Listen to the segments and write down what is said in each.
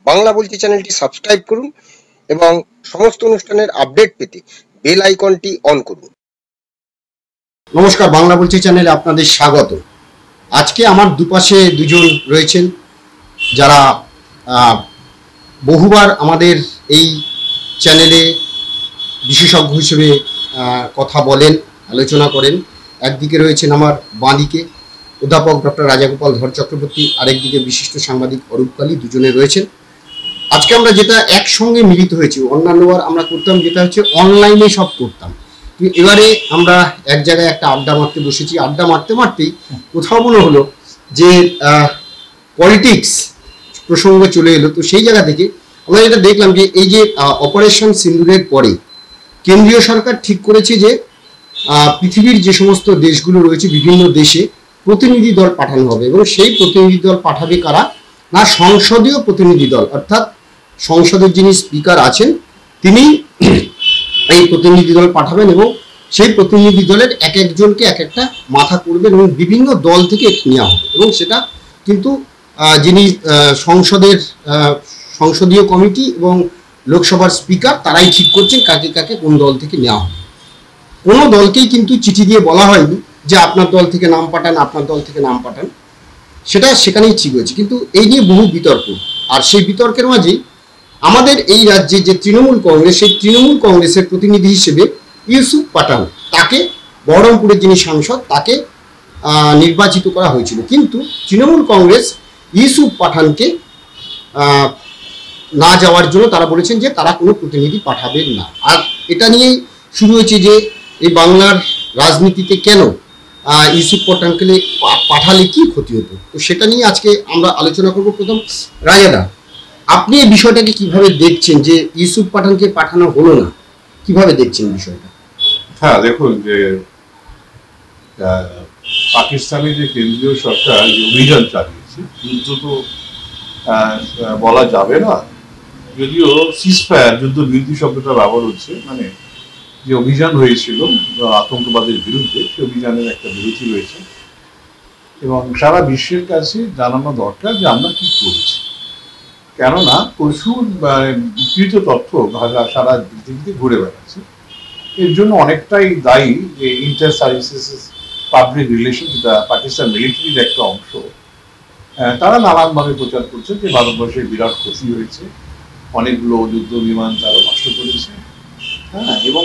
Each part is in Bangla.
বাংলা বলছি চ্যানেলটি সাবস্ক্রাইব করুন এবং সমস্ত অনুষ্ঠানের আপডেট পেতে বেল আইকনটি অন করুন। নমস্কার, বাংলা বলছি চ্যানেলে আপনাদের স্বাগত। আজকে আমার দুপাশে দুজন রয়েছেন যারা বহুবার আমাদের এই চ্যানেলে বিশেষজ্ঞ হিসেবে কথা বলেন, আলোচনা করেন। একদিকে রয়েছেন আমার বাঁদিকে অধ্যাপক ডক্টর রাজাগোপাল ধর চক্রবর্তী, আরেকদিকে বিশিষ্ট সাংবাদিক অরূপ কালী, দুজনে রয়েছেন। আজকে আমরা যেটা একসঙ্গে মিলিত হয়েছি, অন্যান্যবার আমরা করতাম যেটা হচ্ছে অনলাইনে সব করতাম, এবারে আমরা এক জায়গায় একটা আড্ডা মারতে বসেছি। আড্ডা মারতে মারতেই কোথাও মনে হলো যে পলিটিক্স প্রসঙ্গ চলে এলো। তো সেই জায়গা থেকে আমরা যেটা দেখলাম যে এই যে অপারেশন সিন্দুরের পরে কেন্দ্রীয় সরকার ঠিক করেছে যে পৃথিবীর যে সমস্ত দেশগুলো রয়েছে বিভিন্ন দেশে প্রতিনিধি দল পাঠানো হবে, এবং সেই প্রতিনিধি দল পাঠাবে কারা না, সংসদীয় প্রতিনিধি দল, অর্থাৎ সংসদের যিনি স্পিকার আছেন তিনি এই প্রতিনিধি দল পাঠাবেন এবং সেই প্রতিনিধি দলের এক একজনকে এক একটা মাথা করবেন এবং বিভিন্ন দল থেকে নেওয়া হবে। এবং সেটা কিন্তু যিনি সংসদীয় কমিটি এবং লোকসভার স্পিকার তারাই ঠিক করছেন কাকে কাকে কোন দল থেকে নেওয়া হবে। কোনো দলকেই কিন্তু চিঠি দিয়ে বলা হয়নি যে আপনার দল থেকে নাম পাঠান, আপনার দল থেকে নাম পাঠান, সেটা সেখানেই ঠিক হয়েছে। কিন্তু এই নিয়ে বহু বিতর্ক, আর সেই বিতর্কের মাঝেই আমাদের এই রাজ্যে যে তৃণমূল কংগ্রেস, সেই তৃণমূল কংগ্রেসের প্রতিনিধি হিসেবে ইউসুফ পাঠান, তাকে বহরমপুরের যিনি সাংসদ তাকে নির্বাচিত করা হয়েছিল। কিন্তু তৃণমূল কংগ্রেস ইউসুফ পাঠানকে না যাওয়ার জন্য তারা বলেছেন যে তারা কোনো প্রতিনিধি পাঠাবেন না। আর এটা নিয়েই শুরু হয়েছে যে এই বাংলার রাজনীতিতে কেন ইউসুফ পাঠানকে পাঠালে কি ক্ষতি হতো। তো সেটা নিয়ে আজকে আমরা আলোচনা করব। প্রথম রাজাদা, আপনি এই বিষয়টাকে কিভাবে দেখছেন যে ইউসুফ পাঠানকে পাঠানো হলো না, কিভাবে দেখছেন বিষয়টা? হ্যাঁ, দেখুন যে পাকিস্তানের যে কেন্দ্রীয় সরকার যে অভিযান চালিয়েছে, যুদ্ধ তো বলা যাবে না, যদিও সিজফায়ার, যুদ্ধ বিরতি শব্দটা ব্যবহার হচ্ছে, মানে যে অভিযান হয়েছিল আতঙ্কবাদের বিরুদ্ধে, সেই অভিযানের একটা বিরতি রয়েছে এবং সারা বিশ্বের কাছে জানানো দরকার যে আমরা কি করেছি। কেননা প্রচুর বিকৃত তথ্য সারা পৃথিবীতে ঘুরে বেড়াচ্ছে। এর জন্য অনেকটাই দায়ী যে ইন্টার সার্ভিসেস পাবলিক রিলেশন, যেটা পাকিস্তান মিলিটারির একটা অংশ, তারা নানানভাবে প্রচার করছে যে ভারতবর্ষে বিরাট ক্ষতি হয়েছে, অনেকগুলো যুদ্ধ বিমান তারা নষ্ট করেছে, হ্যাঁ, এবং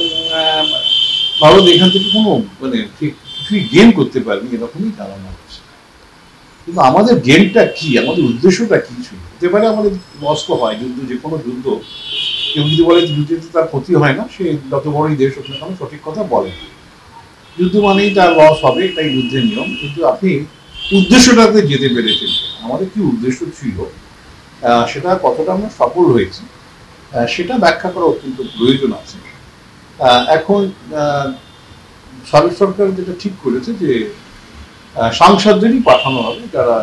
ভারত এখান থেকে কোনো ঠিক কিছুই গেম করতে পারেনি, এরকমই জানানো হচ্ছে। কিন্তু আমাদের গেমটা কি, আমাদের উদ্দেশ্যটা কি ছিল? হতে পারে আমাদের লস তো হয়, যুদ্ধ, যে কোনো যুদ্ধ, কেউ যদি বলে যুদ্ধে তার ক্ষতি হয় না, সে যত বড়ই দেশ হোক না কেন সঠিক কথা বলে। যুদ্ধ মানেই তার লস হবে, এটাই যুদ্ধের নিয়ম। কিন্তু আপনি উদ্দেশ্যটাতে যেতে পেরেছেন, আমাদের কি উদ্দেশ্য ছিল, সেটা কতটা আমরা সফল হয়েছি, সেটা ব্যাখ্যা করা অত্যন্ত প্রয়োজন আছে। এখন ভারত সরকার যেটা ঠিক করেছে যে সাংসদদেরই পাঠানো হবে যারা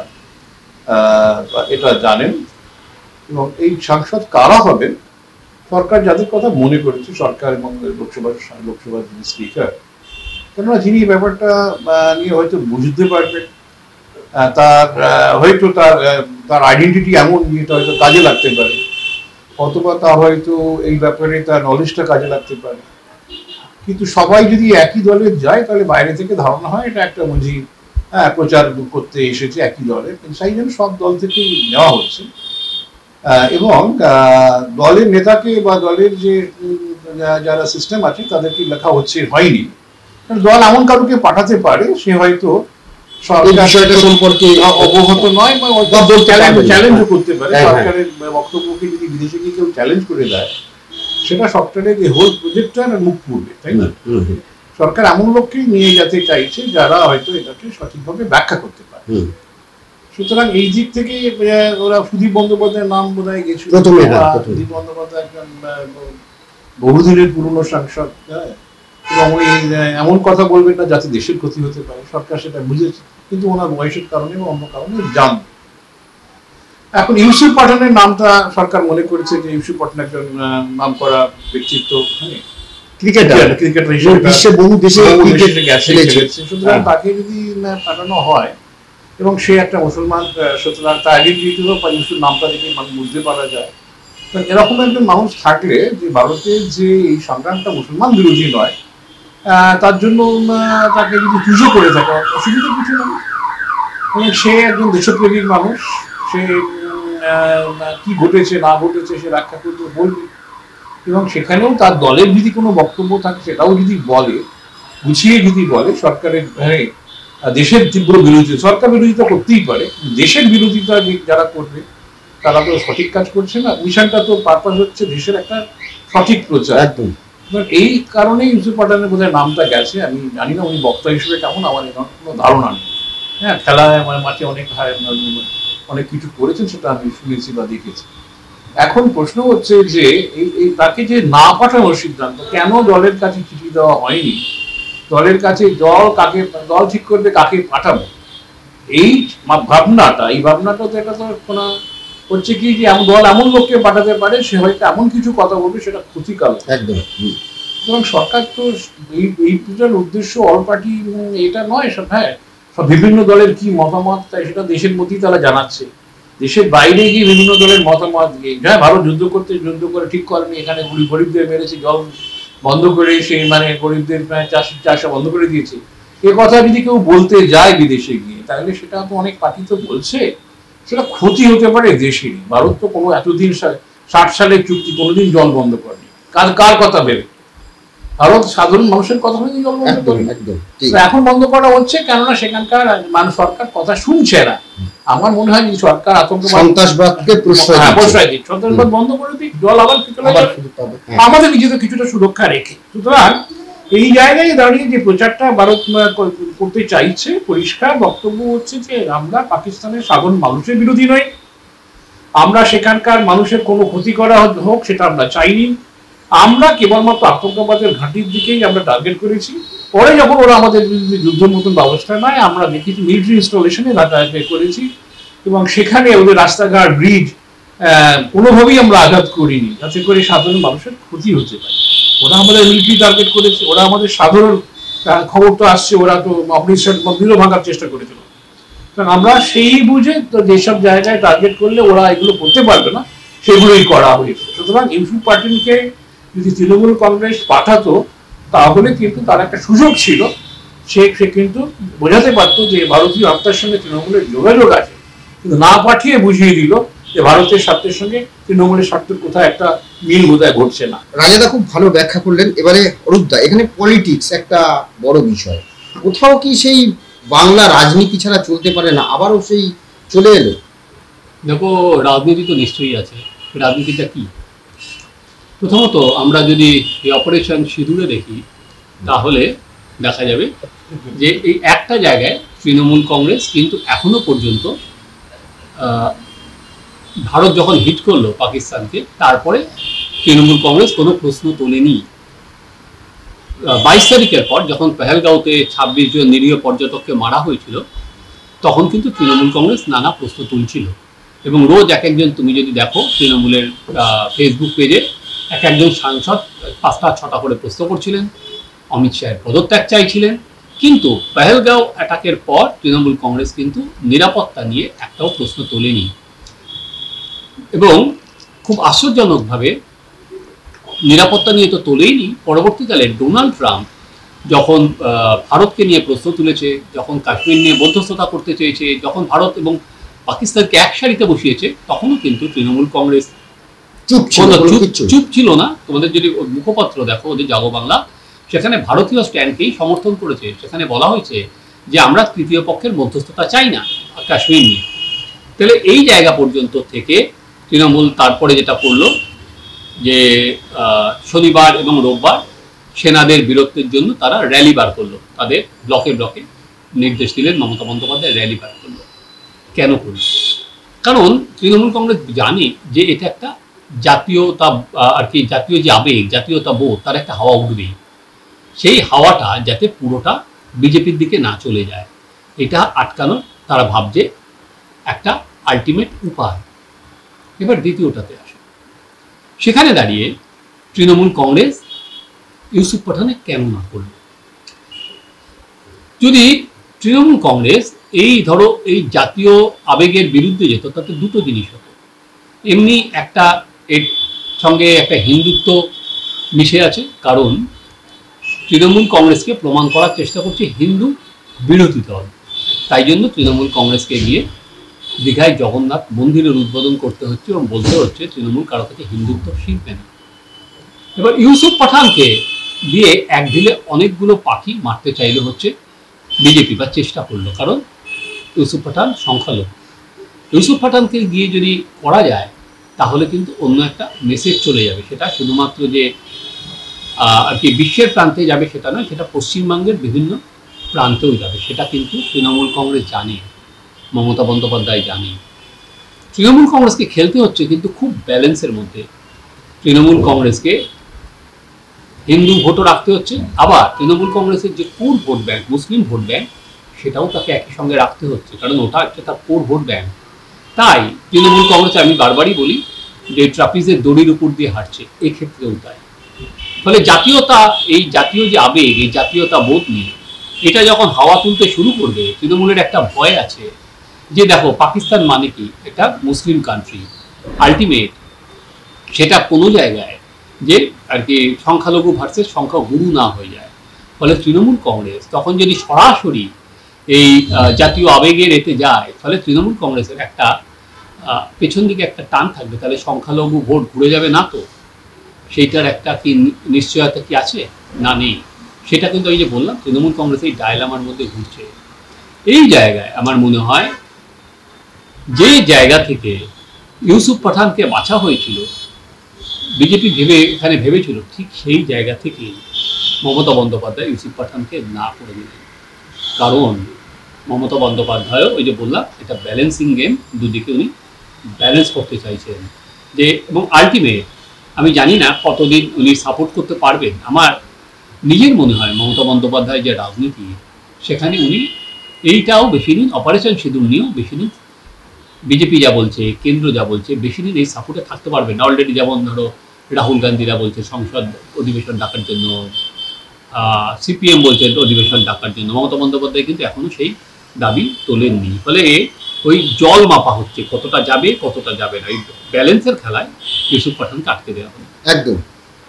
এটা জানেন, এবং এই সাংসদ কারা হবেন, সরকার যাদের কথা মনে করেছে, সরকার এবং লোকসভার যিনি স্পিকার, কেননা যিনি ব্যাপারটা নিয়ে হয়তো বুঝতে পারবেন, তার হয়তো তার আইডেন্টিটি এমন যেটা হয়তো কাজে লাগতে পারে, অথবা তার হয়তো এই ব্যাপারে তার নলেজটা কাজে লাগতে পারে। কিন্তু সবাই যদি একই দলে যায় তাহলে বাইরে থেকে ধারণা হয় এটা একটা বুঝি প্রচার করতে এসেছে একই দলে, সেই জন্য সব দল থেকেই নেওয়া হচ্ছে। এবং দলের নেতাকে বা দলের যে যারা সিস্টেম আছে তাদেরকে লেখা হচ্ছে হয়নি। দল এমন কারোকে পাঠাতে পারে সে হয়তো সম্পর্কে অবগত নয় বা চ্যালেঞ্জও করতে পারে। সরকারের বক্তব্যকে যদি বিদেশে গিয়ে কেউ চ্যালেঞ্জ করে দেয়, সেটা সরকারের এই হোল প্রজেক্টটা মুখ পুড়বে, তাই না? সরকার এমন লোককেই নিয়ে যেতে চাইছে যারা হয়তো এটাকে সঠিকভাবে ব্যাখ্যা করতে পারে। সুতরাং এই দিক থেকে ওরা সুদীপ বন্দ্যোপাধ্যায়ের নাম বোধ হয় গেছিল। সুদীপ বন্দ্যোপাধ্যায় একজন বহুদিনের পুরনো সাংসদ, এবং উনি এমন কথা বলবেন না যাতে দেশের ক্ষতি হতে পারে, সরকার সেটা বুঝেছে, কিন্তু ওনার বয়সের কারণে বা অন্য কারণে জান। এখন ইউসুফ পাঠানের নামটা সরকার মনে করেছে যে ইউসুফ পাঠান একজন নাম করা ব্যক্তিত্ব, ক্রিকেটার হিসেবে বহু দেশে গেছে, সুতরাং তাকে যদি পাঠানো হয় এবং সে একটা মুসলমান, সুতরাং তার আইডেন্টিটি বা ইউসুফ নামটা দেখে মানুষ বুঝতে পারা যায়। তো এরকম একজন মানুষ থাকলে যে ভারতের যে এই সংগ্রামটা মুসলমান বিরোধী নয়, তার জন্য তাকে যদি পুজো করে থাকে অসুবিধা কিছু নয়। এবং সে একজন দেশপ্রেমিক মানুষ, সে কি ঘটেছে না ঘটেছে সে ব্যাখ্যা করতে বলবে, এবং সেখানেও তার দলের যদি কোনো বক্তব্য থাকে সেটাও যদি বলে, গুছিয়ে যদি বলে। সরকারের দেশের তীব্র বিরোধিতা, সরকার বিরোধিতা করতেই পারে, দেশের বিরোধিতা যারা করবে তারা তো সঠিক কাজ করছে না। মিশনটা তো পারপাস হচ্ছে দেশের একটা সঠিক প্রচার। একদম এই কারণেই ইউসুফ পাঠানের বোধহয় নামটা গেছে। আমি জানি না উনি বক্তা হিসেবে কেমন, আমার এখন কোনো ধারণা নেই। হ্যাঁ, খেলায় মাঠে অনেক কিছু করেছেন, সেটা আমি শুনেছি বা দেখেছি। এখন প্রশ্ন হচ্ছে যে এই তাকে যে না পাঠানোর সিদ্ধান্ত, কেন দলের কাছে চিঠি দেওয়া হয়নি, দলের কাছে দল ঠিক করবে কাকে পাঠাবো, এই ভাবনাটা তো এটা তো কোনো হচ্ছে কি যে দল এমন লোককে পাঠাতে পারে সে হয়তো এমন কিছু কথা বলবে সেটা ক্ষতিকারক। একদম। সুতরাং সরকার তো এই পূজার উদ্দেশ্য অল পার্টি এটা নয় সব। হ্যাঁ, সব বিভিন্ন দলের কি মতামত তাই সেটা দেশের মধ্যেই তারা জানাচ্ছে। দেশের বাইরে গিয়ে বিভিন্ন দলের মতামত দিয়ে, হ্যাঁ ভারত যুদ্ধ করে ঠিক করেনি, এখানে গরিবদের মেরেছে, জল বন্ধ করে সেই গরিবদের চাষা বন্ধ করে দিয়েছে, এ কথা যদি কেউ বলতে যায় বিদেশে গিয়ে, তাহলে সেটা তো অনেক পার্টি তো বলছে, সেটা ক্ষতি হতে পারে দেশেরই। ভারত তো কোনো এতদিন 60 সালের চুক্তি কোনোদিন জল বন্ধ করেনি, কার কথা ভেবে? ভারত সাধারণ মানুষের কথা ভেবে জল বন্ধ করে। এখন বন্ধ করা হচ্ছে কেননা সেখানকার মানুষ সরকার কথা শুনছে না। আমার মনে হয় সরকার সন্ত্রাসবাদকে প্রশ্রয় দিচ্ছে, সন্ত্রাসবাদ বন্ধ করে দিক, জল আবার আমাদের নিজেদের কিছুটা সুরক্ষা রেখে। সুতরাং এই জায়গায় দাঁড়িয়ে যে প্রচারটা ভারত করতে চাইছে, পরিষ্কার বক্তব্য হচ্ছে যে আমরা পাকিস্তানের সাধারণ মানুষের বিরোধী নই, আমরা সেখানকার মানুষের কোনো ক্ষতি করা হোক সেটা আমরা চাইনি, আমরা কেবলমাত্র আতঙ্কবাদের ঘাঁটির দিকেই আমরা টার্গেট করেছি। পরে যখন ওরা আমাদের বিরুদ্ধে যুদ্ধের মতন ব্যবস্থা নেয়, আমরা দেখেছি মিলিটারি ইনস্টলেশনে টার্গেট করেছি, এবং সেখানে ওদের রাস্তাঘাট ব্রিজ কোনোভাবেই আমরা আঘাত করিনি যাতে করে সাধারণ মানুষের ক্ষতি হতে পারে। ওরা আমাদের মিলিটারি টার্গেট করেছে, ওরা আমাদের সাধারণ খবর তো আসছে, ওরা তো অমৃতসর মন্দিরও ভাঙার চেষ্টা করেছিল। কারণ আমরা সেই বুঝে তো যেসব জায়গায় টার্গেট করলে ওরা এগুলো করতে পারবে না সেগুলোই করা হয়েছে। সুতরাং ইউসুফ পাঠানকে যদি তৃণমূল কংগ্রেস পাঠাতো তাহলে কিন্তু তার একটা সুযোগ ছিল, সে কিন্তু বোঝাতে পারতো যে ভারতীয় আত্মার সঙ্গে তৃণমূলের যোগাযোগ আছে, কিন্তু না পাঠিয়ে বুঝিয়ে দিল যে ভারতের স্বার্থের সঙ্গে তৃণমূলের স্বার্থের কোথাও একটা মিল বোধহয় ঘটছে না। রাজাদা খুব ভালো ব্যাখ্যা করলেন। এবারে অরূপদা, এখানে পলিটিক্স একটা বড় বিষয়, কোথাও কি সেই বাংলা রাজনীতি ছাড়া চলতে পারে না, আবারও সেই চলে এলো? দেখো, রাজনীতি তো নিশ্চয়ই আছে। রাজনীতিটা কি? প্রথমত আমরা যদি এই অপারেশন সিঁদুরে দেখি তাহলে দেখা যাবে যে এই একটা জায়গায় তৃণমূল কংগ্রেস কিন্তু এখনো পর্যন্ত ভারত যখন হিট করলো পাকিস্তানকে, তারপরে তৃণমূল কংগ্রেস কোনো প্রশ্ন তোলেনি। 22 তারিখের পর যখন পেহেলগাঁওতে 26 জন নিরীহ পর্যটককে মারা হয়েছিল, তখন কিন্তু তৃণমূল কংগ্রেস নানা প্রশ্ন তুলছিল, এবং রোজ এক একজন, তুমি যদি দেখো তৃণমূলের ফেসবুক পেজে এক একজন সাংসদ 5টা-6টা করে প্রশ্ন করছিলেন, অমিত শাহের পদত্যাগ চাইছিলেন। কিন্তু পেহেলগাঁও অ্যাটাকের পর তৃণমূল কংগ্রেস কিন্তু নিরাপত্তা নিয়ে একটাও প্রশ্ন তোলেনি, এবং খুব আশ্চর্যজনকভাবে নিরাপত্তা নিয়ে তো তোলেইনি। পরবর্তীকালে ডোনাল্ড ট্রাম্প যখন ভারতকে নিয়ে প্রশ্ন তুলেছে, যখন কাশ্মীর নিয়ে মধ্যস্থতা করতে চেয়েছে, যখন ভারত এবং পাকিস্তানকে এক সারিতে বসিয়েছে, তখনও কিন্তু তৃণমূল কংগ্রেস চুপ ছিল না। তোমাদের যদি মুখপত্র দেখো ওদের জাগো বাংলা, সেখানে ভারতীয় স্ট্যান্ডকেই সমর্থন করেছে। সেখানে বলা হয়েছে যে আমরা তৃতীয় পক্ষের মধ্যস্থতা চাই না কাশ্মীর নিয়ে। তাহলে এই জায়গা পর্যন্ত থেকে তৃণমূল তারপরে যেটা করলো যে শনিবার এবং রোববার সেনাদের বীরত্বের জন্য তারা র্যালি বার করলো, তাদের ব্লকে ব্লকে নির্দেশ দিলেন মমতা বন্দ্যোপাধ্যায় র্যালি বার করলো। কেন করলো? কারণ তৃণমূল কংগ্রেস জানে যে এটা একটা জাতীয়তা আর কি, জাতীয় যে আবেগ, জাতীয়তা বোধ, তার একটা হাওয়া উঠবেই। সেই হাওয়াটা যাতে পুরোটা বিজেপির দিকে না চলে যায়, এটা আটকানোর তারা ভাবছে একটা আলটিমেট উপায়। এবার দ্বিতীয়টাতে আসে, সেখানে দাঁড়িয়ে তৃণমূল কংগ্রেস ইউসুফ পাঠানে কেন না করল? যদি তৃণমূল কংগ্রেস এই ধরো এই জাতীয় আবেগের বিরুদ্ধে যেত, তাতে দুটো জিনিস হতো। এমনি একটা এর সঙ্গে একটা হিন্দুত্ব মিশে আছে, কারণ তৃণমূল কংগ্রেসকে প্রমাণ করার চেষ্টা করছে হিন্দু বিরোধী দল। তাই জন্য তৃণমূল কংগ্রেসকে গিয়ে দীঘায় জগন্নাথ মন্দিরের উদ্বোধন করতে হচ্ছে এবং বলতে হচ্ছে তৃণমূল কারো থেকে হিন্দুত্ব শিখবে না। এবার ইউসুফ পাঠানকে দিয়ে এক ঢিলে অনেকগুলো পাখি মারতে চাইলে হচ্ছে বিজেপি, বা চেষ্টা করলো, কারণ ইউসুফ পাঠান সংখ্যালঘু। ইউসুফ পাঠানকে দিয়ে যদি করা যায় তাহলে কিন্তু অন্য একটা মেসেজ চলে যাবে। সেটা শুধুমাত্র যে আর কি বিশ্বের প্রান্তে যাবে সেটা নয়, সেটা পশ্চিমবঙ্গের বিভিন্ন প্রান্তেও যাবে। সেটা কিন্তু তৃণমূল কংগ্রেস জানে, মমতা বন্দ্যোপাধ্যায় জানে। তৃণমূল কংগ্রেসকে খেলতে হচ্ছে কিন্তু খুব ব্যালেন্সের মধ্যে। তৃণমূল কংগ্রেসকে হিন্দু ভোটও রাখতে হচ্ছে, আবার তৃণমূল কংগ্রেসের যে কোর ভোট ব্যাংক, মুসলিম ভোট ব্যাংক, সেটাও তাকে একই সঙ্গে রাখতে হচ্ছে, কারণ ওটা হচ্ছে তার কোর ভোট ব্যাংক। তাই তৃণমূল কংগ্রেস, আমি বারবারই বলি যে ট্রাপিজের দড়ির উপর দিয়ে হাঁটছে, এক্ষেত্রেও তাই। ফলে জাতীয়তা, এই জাতীয় যে আবেগ, এই জাতীয়তা বোধ নিয়ে এটা যখন হাওয়া তুলতে শুরু করবে, তৃণমূলের একটা ভয় আছে যে দেখো পাকিস্তান মানে কি, এটা মুসলিম কান্ট্রি, আলটিমেট সেটা কোনো জায়গায় যে আর কি সংখ্যালঘু ভার্সেস সংখ্যাগুরু না হয়ে যায়। ফলে তৃণমূল কংগ্রেস তখন যদি সরাসরি এই জাতীয় আবেগের এতে যায়, ফলে তৃণমূল কংগ্রেসের একটা পেছন দিকে একটা টান থাকবে, তাহলে সংখ্যালঘু ভোট ঘুরে যাবে না, তো সেইটার একটা কি নিশ্চয়তা কি আছে? না, নেই। সেটা কিন্তু এই যে বললাম তৃণমূল কংগ্রেস এই ডায়লামার মধ্যে ঘুরছে। এই জায়গায় আমার মনে হয় যে জায়গা থেকে ইউসুফ পাঠানকে বাছা হয়েছিল, বিজেপি এখানে ভেবেছিল, ঠিক সেই জায়গা থেকে মমতা বন্দ্যোপাধ্যায় ইউসুফ পাঠানকে না করে দিলেন। কারণ মমতা বন্দ্যোপাধ্যায়ও ওই যে বললাম এটা ব্যালেন্সিং গেম, দুদিকে উনি ব্যালেন্স করতে চাইছেন যে, এবং আলটিমেট আমি জানি না কতদিন উনি সাপোর্ট করতে পারবেন। আমার নিজের মনে হয় মমতা বন্দ্যোপাধ্যায় যে রাজনীতি, সেখানে উনি এইটাও বেশি দিন, অপারেশন সিঁদুর নিয়েও বেশি দিন, বিজেপি যা বলছে, কেন্দ্র যা বলছে, বেশি দিন এই সাপোর্টে থাকতে পারবে না। অলরেডি যেমন ধরো রাহুল গান্ধীরা বলছে সংসদ অধিবেশন ডাকার জন্য, সিপিএম বলছে অধিবেশন ডাকার জন্য, মমতা বন্দ্যোপাধ্যায় কিন্তু এখনো সেই দাবি তোলেননি। ফলে ওই জল মাপা হচ্ছে, কতটা যাবে কতটা যাবে না, এই ব্যালেন্সের খেলায় ইউসুফ পাঠানকে আটকে দেওয়া হবে। একদম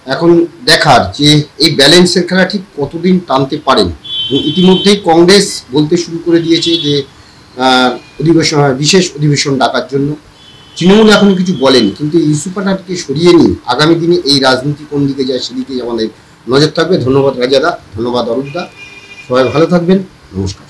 এখন দেখার যে এই ব্যালেন্সের খেলা ঠিক কতদিন টানতে পারেন। ইতিমধ্যেই কংগ্রেস বলতে শুরু করে দিয়েছে যে অধিবেশন, বিশেষ অধিবেশন ডাকার জন্য। তৃণমূল এখনো কিছু বলেনি, কিন্তু ইউসুফ পাঠানকে সরিয়ে নিয়ে আগামী দিনে এই রাজনীতি কোন দিকে যায় সেদিকে আমাদের নজর থাকবে। ধন্যবাদ রাজাদা, ধন্যবাদ অরূপদা, সবাই ভালো থাকবেন, নমস্কার।